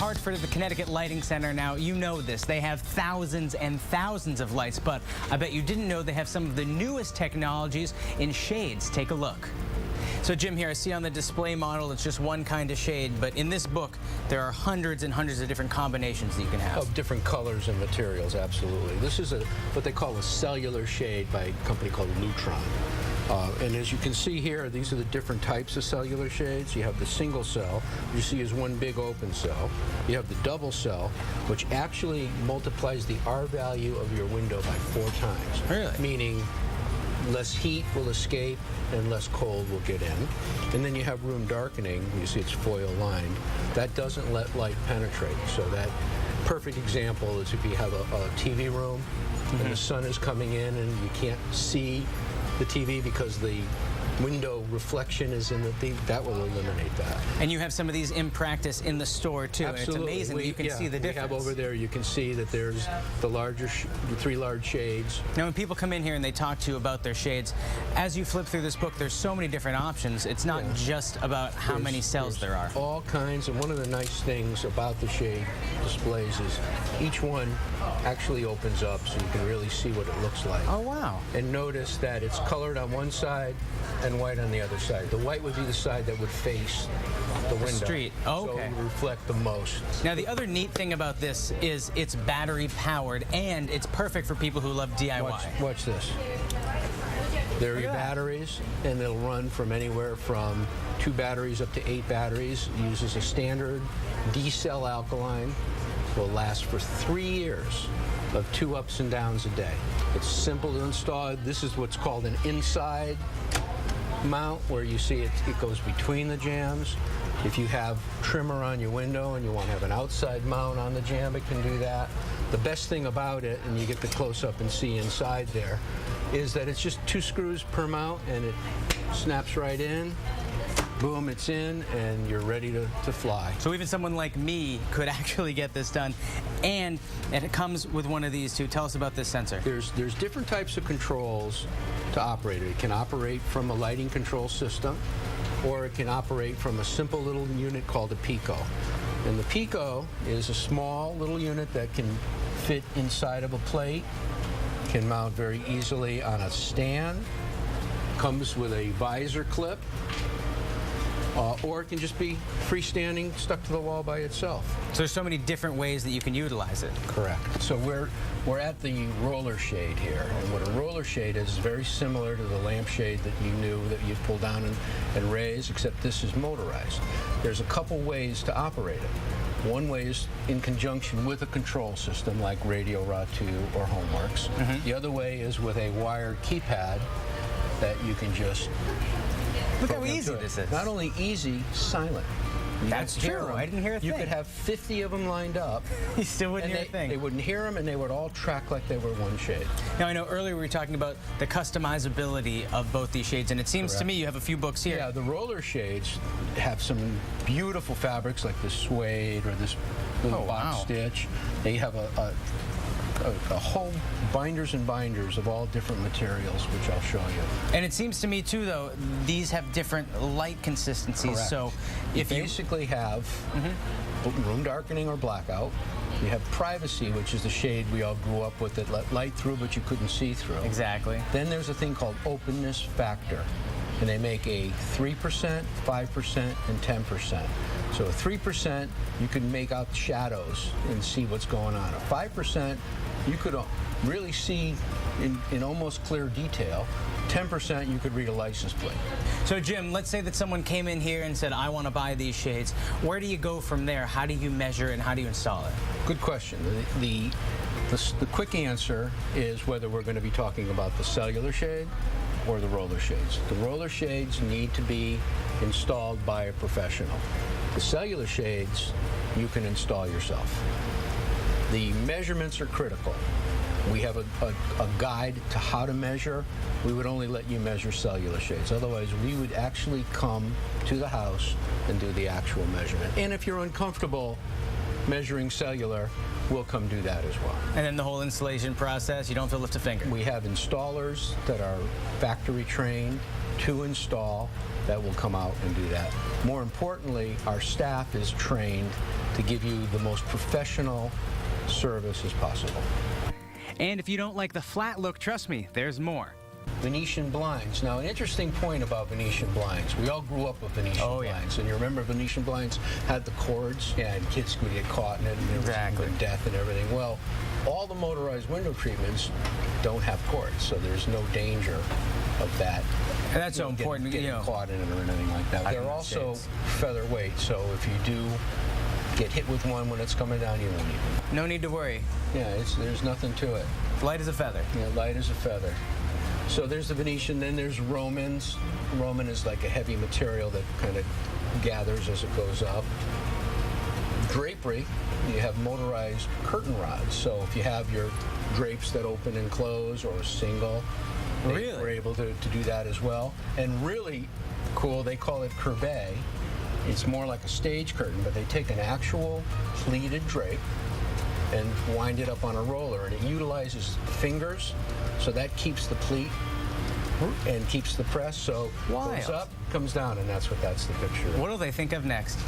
Hartford at the Connecticut Lighting Center. Now, you know this. They have thousands and thousands of lights, but I bet you didn't know they have some of the newest technologies in shades. Take a look. So, Jim, here I see on the display model it's just one kind of shade, but in this book there are hundreds and hundreds of different combinations that you can have. Of different colors and materials, absolutely. This is what they call a cellular shade by a company called Lutron. And as you can see here, these are the different types of cellular shades. You have the single cell, you see is one big open cell. You have the double cell, which actually multiplies the R value of your window by 4 times. Really? Meaning less heat will escape and less cold will get in. And then you have room darkening. You see it's foil lined. That doesn't let light penetrate. So that perfect example is if you have a TV room and the sun is coming in and you can't see the TV because the window reflection is in the TV, that will eliminate that. And you have some of these in practice in the store too. Absolutely. And it's amazing that you can see the difference. We have over there, you can see that there's the larger, the 3 large shades. Now when people come in here and they talk to you about their shades, as you flip through this book, there's so many different options. It's not just about how many cells there are. All kinds, and one of the nice things about the shade displays is each one actually opens up so you can really see what it looks like. Oh, wow. And notice that it's colored on one side and white on the other side. The white would be the side that would face the window. Street. Oh, okay. So it would reflect the most. Now, the other neat thing about this is it's battery powered and it's perfect for people who love DIY. Watch this. There are your batteries, and they'll run from anywhere from 2 batteries up to 8 batteries. It uses a standard D-cell alkaline. Will last for 3 years of 2 ups and downs a day. It's simple to install. This is what's called an inside mount, where you see it goes between the jambs. If you have trimmer on your window and you want to have an outside mount on the jamb, it can do that. The best thing about it, and you get the close-up and see inside there, is that it's just 2 screws per mount, and it snaps right in. Boom, it's in, and you're ready to fly. So even someone like me could actually get this done. And it comes with one of these too. Tell us about this sensor. There's different types of controls to operate it. It can operate from a lighting control system, or it can operate from a simple little unit called a Pico. And the Pico is a small little unit that can fit inside of a plate, can mount very easily on a stand, comes with a visor clip, or it can just be freestanding, stuck to the wall by itself. So there's so many different ways that you can utilize it. Correct. So we're at the roller shade here, and what a roller shade is very similar to the lampshade that you knew that you'd pull down and raise, except this is motorized. There's a couple ways to operate it. One way is in conjunction with a control system like Radio Rod 2 or Homeworks. The other way is with a wired keypad that you can just Look how easy this is. Not only easy, silent. That's true. I didn't hear a thing. You could have 50 of them lined up. You still wouldn't hear a thing. They wouldn't hear them, and they would all track like they were one shade. Now, I know earlier we were talking about the customizability of both these shades, and it seems to me you have a few books here. Yeah, the roller shades have some beautiful fabrics like this suede or this little box stitch. They have a whole binders and binders of all different materials, which I'll show you. And it seems to me too, though, these have different light consistencies. Correct. So if you basically have room darkening or blackout, you have privacy, which is the shade we all grew up with that let light through but you couldn't see through. Exactly. Then there's a thing called openness factor, and they make a 3%, 5%, and 10%. So a 3%, you can make out shadows and see what's going on. A 5%, you could really see in almost clear detail. 10%, you could read a license plate. So Jim, let's say that someone came in here and said, I want to buy these shades. Where do you go from there? How do you measure and how do you install it? Good question. The quick answer is whether we're going to be talking about the cellular shade or the roller shades. The roller shades need to be installed by a professional. The cellular shades, you can install yourself. The measurements are critical. We have a guide to how to measure. We would only let you measure cellular shades. Otherwise, we would actually come to the house and do the actual measurement. And if you're uncomfortable measuring cellular, we'll come do that as well. And then the whole installation process, you don't have to lift a finger. We have installers that are factory trained to install that will come out and do that. More importantly, our staff is trained to give you the most professional service as possible. And if you don't like the flat look, trust me, there's more. Venetian blinds. Now, an interesting point about Venetian blinds. We all grew up with Venetian blinds, and you remember Venetian blinds had the cords, and kids would get caught in it, and Exactly. death and everything. Well, all the motorized window treatments don't have cords, so there's no danger of that. And that's so important, getting caught in it or anything like that. They're also featherweight, so if you do get hit with one when it's coming down, you won't even. No need to worry. Yeah, there's nothing to it. Light as a feather. Yeah, light as a feather. So there's the Venetian, then there's Romans. Roman is like a heavy material that kind of gathers as it goes up. Drapery, you have motorized curtain rods. So if you have your drapes that open and close or single, we're able to do that as well. And really cool, they call it courbet. It's more like a stage curtain, but they take an actual pleated drape and wind it up on a roller, and it utilizes fingers, so that keeps the pleat and keeps the press. So goes up, comes down, and that's the picture. What do they think of next?